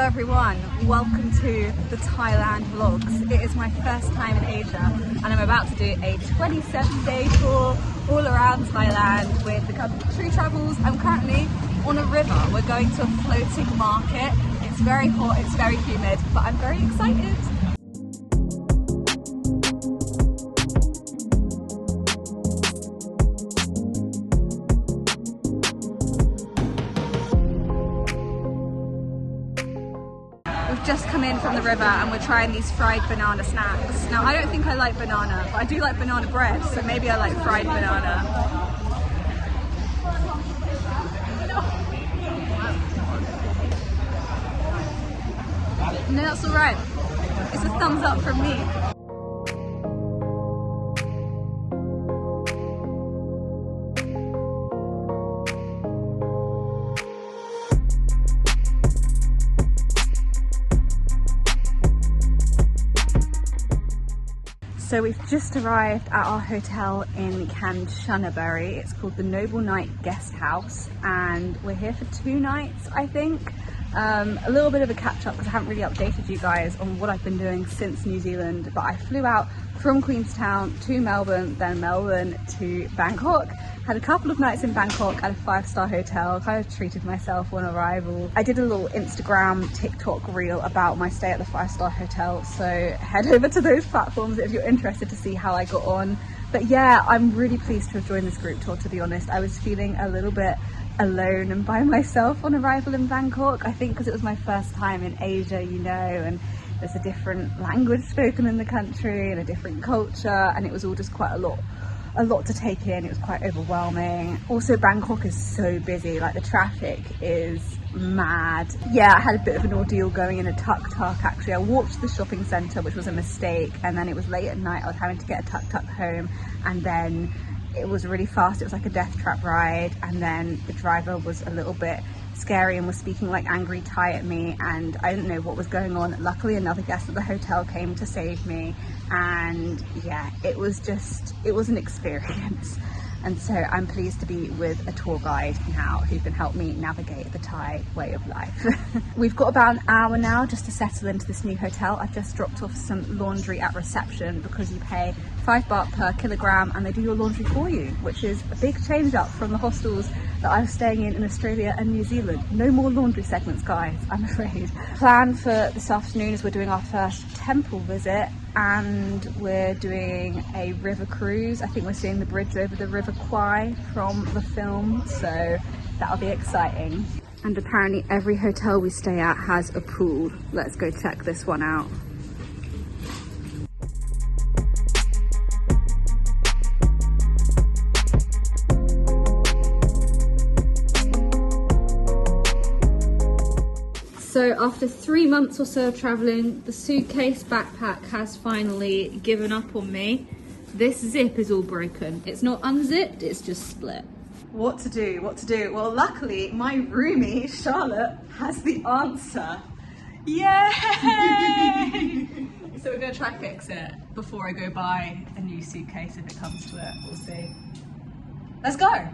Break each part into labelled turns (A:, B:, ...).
A: Hello everyone, welcome to the Thailand vlogs. It is my first time in Asia and I'm about to do a 27-day tour all around Thailand with the company Tree Travels. I'm currently on a river. We're going to a floating market. It's very hot, it's very humid, but I'm very excited. We've just come in from the river and we're trying these fried banana snacks. Now I don't think I like banana, but I do like banana bread, so maybe I like fried banana. No, that's alright. It's a thumbs up from me. So we've just arrived at our hotel in Kanchanaburi. It's called the Noble Night Guest House and we're here for 2 nights, I think. A little bit of a catch up because I haven't really updated you guys on what I've been doing since New Zealand, but I flew out from Queenstown to Melbourne, then Melbourne to Bangkok. Had a couple of nights in Bangkok at a 5-star hotel, kind of treated myself on arrival. I did a little Instagram, TikTok reel about my stay at the 5-star hotel, so head over to those platforms if you're interested to see how I got on. But yeah, I'm really pleased to have joined this group tour, to be honest. I was feeling a little bit alone and by myself on arrival in Bangkok. I think because it was my first time in Asia, you know, and there's a different language spoken in the country and a different culture, and it was all just quite a lot to take in. It was quite overwhelming. Also, Bangkok is so busy, like the traffic is mad. Yeah, I had a bit of an ordeal going in a tuk-tuk actually. I walked to the shopping centre, which was a mistake, and then it was late at night. I was having to get a tuk-tuk home, and then it was really fast. It was like a death trap ride, and then the driver was a little bit scary and was speaking like angry Thai at me, and I didn't know what was going on. Luckily another guest at the hotel came to save me, and yeah, it was an experience. And so I'm pleased to be with a tour guide now who can help me navigate the Thai way of life. We've got about an hour now just to settle into this new hotel. I've just dropped off some laundry at reception because you pay $5 per kilogram and they do your laundry for you, which is a big change up from the hostels that I was staying in Australia and New Zealand. No more laundry segments, guys, I'm afraid. Plan for this afternoon is we're doing our first temple visit and we're doing a river cruise. I think we're seeing the bridge over the River Kwai from the film, so that'll be exciting. And apparently every hotel we stay at has a pool. Let's go check this one out. So after 3 months or so of traveling, the suitcase backpack has finally given up on me. This zip is all broken. It's not unzipped, it's just split. What to do? Well, luckily my roomie, Charlotte, has the answer. Yay! So we're gonna try to fix it before I go buy a new suitcase if it comes to it. We'll see. Let's go!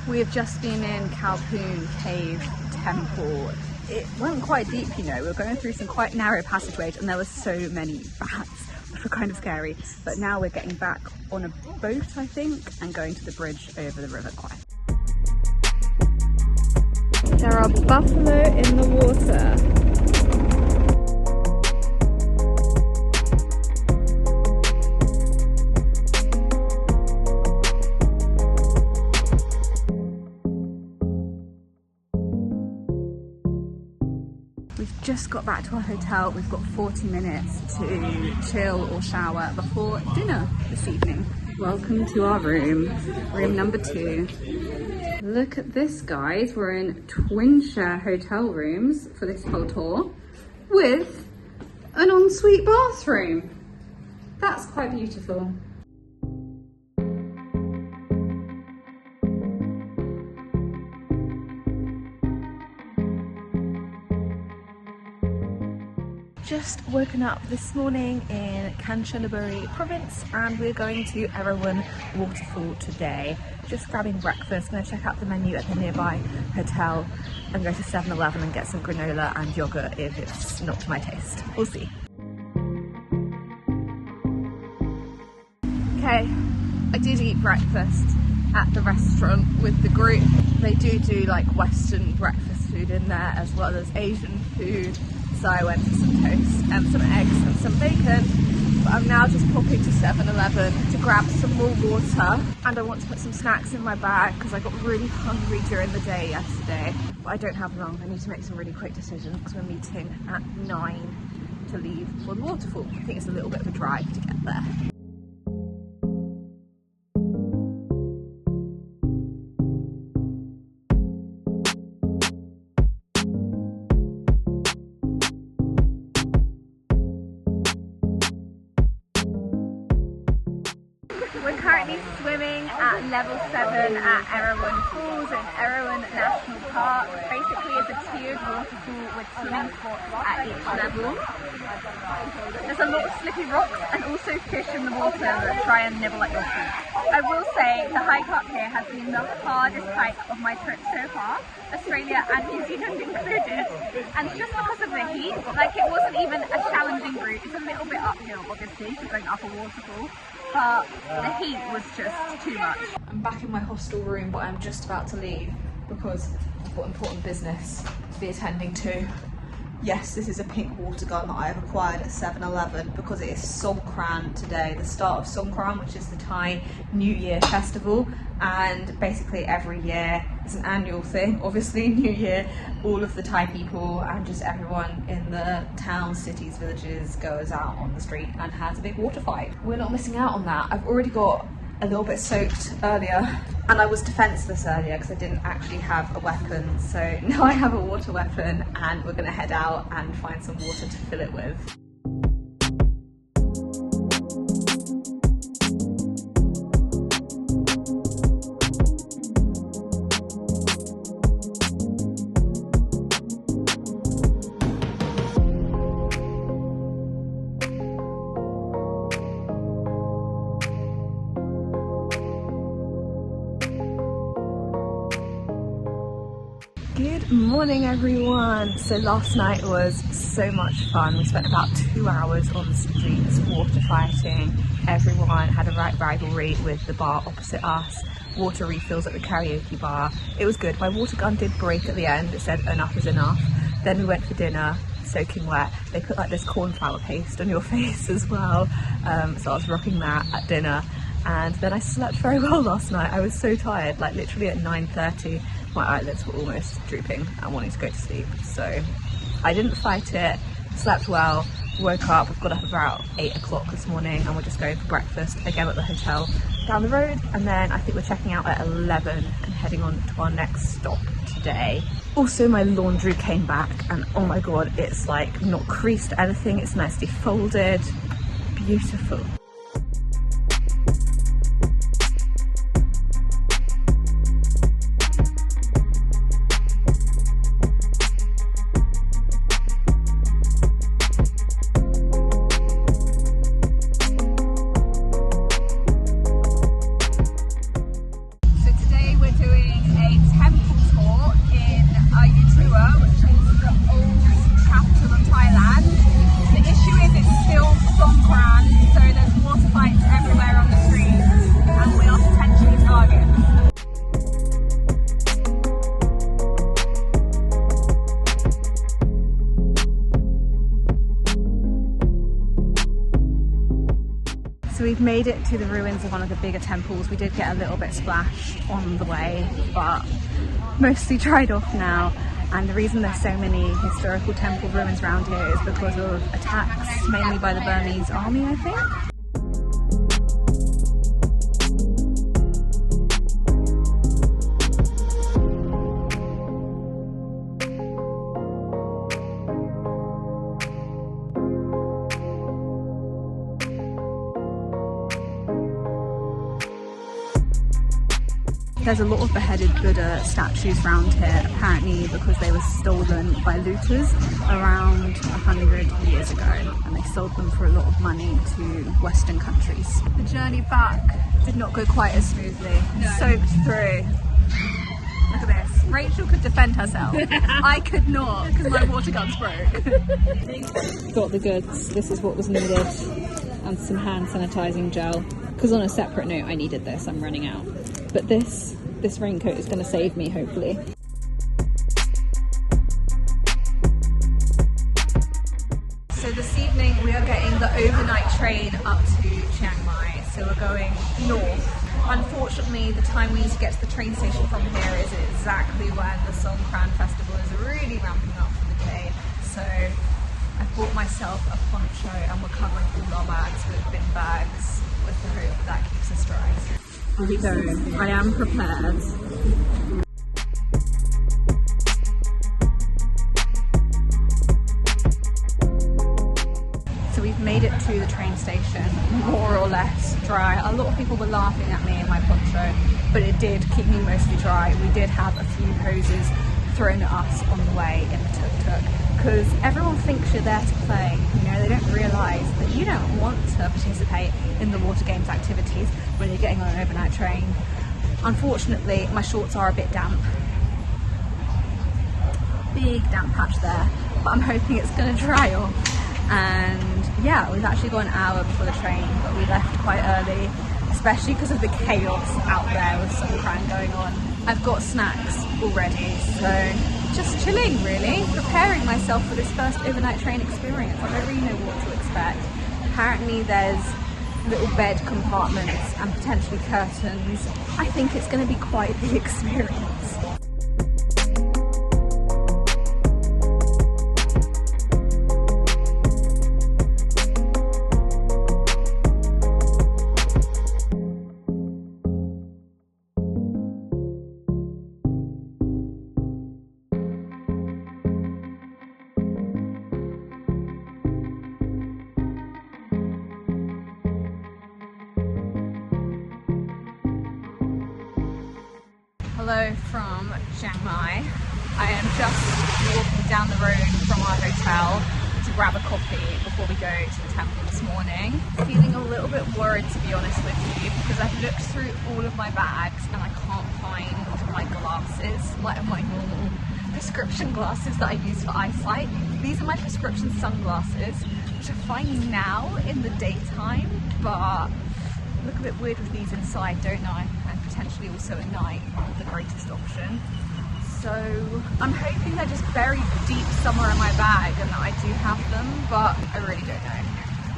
A: We have just been in Kalpoon Cave Temple. It went quite deep, you know. We were going through some quite narrow passageways and there were so many rats, which were kind of scary. But now we're getting back on a boat, I think, and going to the bridge over the River Kwai. There are buffalo in the water. We've just got back to our hotel. We've got 40 minutes to chill or shower before dinner this evening. Welcome to our room number 2. Look at this, guys. We're in twin share hotel rooms for this whole tour with an ensuite bathroom. That's quite beautiful. Just woken up this morning in Kanchanaburi province and we're going to Erawan Waterfall today. Just grabbing breakfast. I'm going to check out the menu at the nearby hotel and go to 7-Eleven and get some granola and yogurt if it's not to my taste. We'll see. Okay, I did eat breakfast at the restaurant with the group. They do like Western breakfast food in there as well as Asian food. So I went for some toast and some eggs and some bacon. But I'm now just popping to 7-Eleven to grab some more water. And I want to put some snacks in my bag because I got really hungry during the day yesterday. But I don't have long. I need to make some really quick decisions because we're meeting at 9 to leave for the waterfall. I think it's a little bit of a drive to get there. We're currently swimming at level 7 at Erawan Falls in Erawan National Park. Basically it's a tiered waterfall with swimming spots at each level. There's a lot of slippy rocks and also fish in the water that try and nibble at your feet. I will say the hike up here has been the hardest hike of my trip so far, Australia and New Zealand included. And just because of the heat, like it wasn't even a challenging route. It's a little bit uphill obviously, because going up a waterfall. But the heat was just too much. I'm back in my hostel room, but I'm just about to leave because I've got important business to be attending to. Yes, this is a pink water gun that I have acquired at 7-Eleven because it is Songkran today, the start of Songkran, which is the Thai New Year festival. And basically every year, it's an annual thing, obviously, New Year, all of the Thai people and just everyone in the towns, cities, villages goes out on the street and has a big water fight. We're not missing out on that. I've already got a little bit soaked earlier and I was defenseless earlier because I didn't actually have a weapon. So now I have a water weapon and we're gonna head out and find some water to fill it with. Good morning everyone. So last night was so much fun. We spent about 2 hours on the streets water fighting. Everyone had a right rivalry with the bar opposite us. Water refills at the karaoke bar. It was good. My water gun did break at the end. It said enough is enough. Then we went for dinner, soaking wet. They put like this cornflower paste on your face as well. So I was rocking that at dinner. And then I slept very well last night. I was so tired, like literally at 9:30. My eyelids were almost drooping and wanting to go to sleep. So I didn't fight it, slept well, woke up. We've got up about 8 o'clock this morning and we're just going for breakfast again at the hotel down the road. And then I think we're checking out at 11 and heading on to our next stop today. Also my laundry came back and oh my God, it's like not creased anything. It's nicely folded, beautiful. Ayutthaya, which is the old capital of Thailand. The issue is it's still Songkran, so there's water fights everywhere on the streets, and we are potentially targets. So we've made it to the ruins of one of the bigger temples. We did get a little bit splashed on the way, but mostly dried off now. And the reason there's so many historical temple ruins around here is because of attacks, mainly by the Burmese army, I think. There's a lot of beheaded Buddha statues around here, apparently because they were stolen by looters around 100 years ago, and they sold them for a lot of money to Western countries. The journey back did not go quite as smoothly. No. Soaked through. Look at this. Rachel could defend herself. I could not because my water guns broke. Got the goods. This is what was needed, and some hand sanitizing gel. Because on a separate note, I needed this. I'm running out. But this raincoat is going to save me, hopefully. So this evening we are getting the overnight train up to Chiang Mai. So we're going north. Unfortunately, the time we need to get to the train station from here is exactly when the Songkran festival is really ramping up for the day. So I bought myself a poncho and we're covering all our bags with bin bags with the hope that keeps us dry. So I am prepared. So we've made it to the train station, more or less dry. A lot of people were laughing at me in my poncho, but it did keep me mostly dry. We did have a few hoses thrown at us on the way in the tuk-tuk, because everyone thinks you're there to play. You know, they don't realise that you don't want to participate in the water games activities when you're getting on an overnight train. Unfortunately, my shorts are a bit damp. Big damp patch there, but I'm hoping it's going to dry off. And yeah, we've actually got an hour before the train, but we left quite early, especially because of the chaos out there with Songkran going on. I've got snacks already, so just chilling really, preparing myself for this first overnight train experience. I don't really know what to expect. Apparently there's little bed compartments and potentially curtains. I think it's going to be quite the experience. Hello from Chiang Mai. I am just walking down the road from our hotel to grab a coffee before we go to the temple this morning. Feeling a little bit worried, to be honest with you, because I've looked through all of my bags and I can't find my glasses, like my normal prescription glasses that I use for eyesight. These are my prescription sunglasses, which are fine now in the daytime, but look a bit weird with these inside, don't I? And potentially also at night, not the greatest option. So I'm hoping they're just buried deep somewhere in my bag and that I do have them, but I really don't know.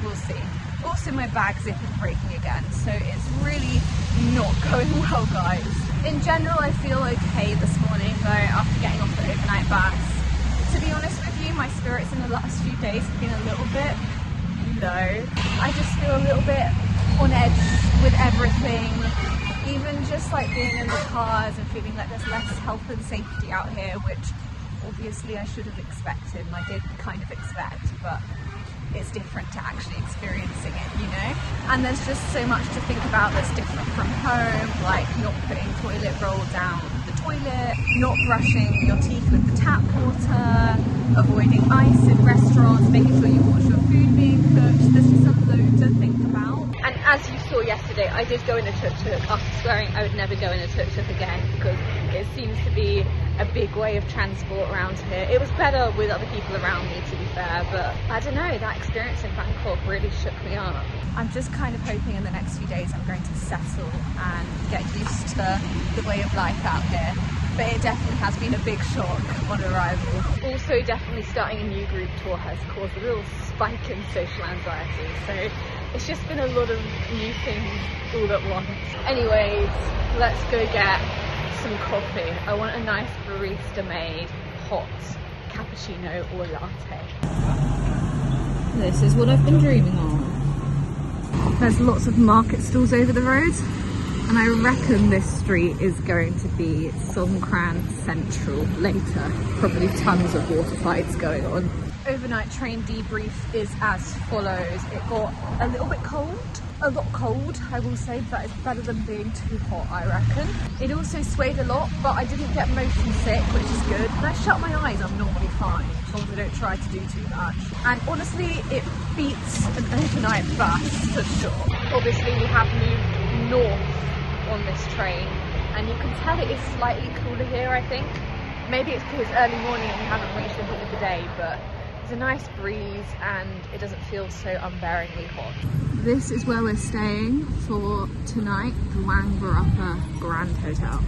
A: We'll see. Also, my bag zip is breaking again, so it's really not going well, guys. In general, I feel okay this morning though, after getting off the overnight bus. To be honest with you, my spirits in the last few days have been a little bit low. I just feel a little bit on edge with everything, even just like being in the cars and feeling like there's less health and safety out here, which obviously I should have expected and I did kind of expect, but it's different to actually experiencing it, you know? And there's just so much to think about that's different from home, like not putting toilet roll down the toilet, not brushing your teeth with the tap water, avoiding ice in restaurants, making sure you watch your food being cooked. There's just a load to think about. And as you saw yesterday, I did go in a tuk-tuk after swearing I would never go in a tuk-tuk again because it seems to be a big way of transport around here. It was better with other people around me, to be fair, but I don't know, that experience in Bangkok really shook me up. I'm just kind of hoping in the next few days I'm going to settle and get used to the way of life out here. But it definitely has been a big shock on arrival. Also, definitely starting a new group tour has caused a real spike in social anxiety. So it's just been a lot of new things all at once. Anyways, let's go get some coffee. I want a nice barista made hot cappuccino or latte.
B: This is what I've been dreaming of.
A: There's lots of market stalls over the road, and I reckon this street is going to be Songkran Central later. Probably tons of water fights going on. Overnight train debrief is as follows. It got a little bit cold, a lot cold I will say, but it's better than being too hot I reckon. It also swayed a lot, but I didn't get motion sick, which is good. When I shut my eyes I'm normally fine, as long as I don't try to do too much. And honestly it beats an overnight bus for sure. Obviously we have moved north on this train and you can tell it is slightly cooler here I think. Maybe it's because it's early morning and we haven't reached the heat of the day, but it's a nice breeze and it doesn't feel so unbearingly hot. This is where we're staying for tonight, the Wang Barappa Grand Hotel.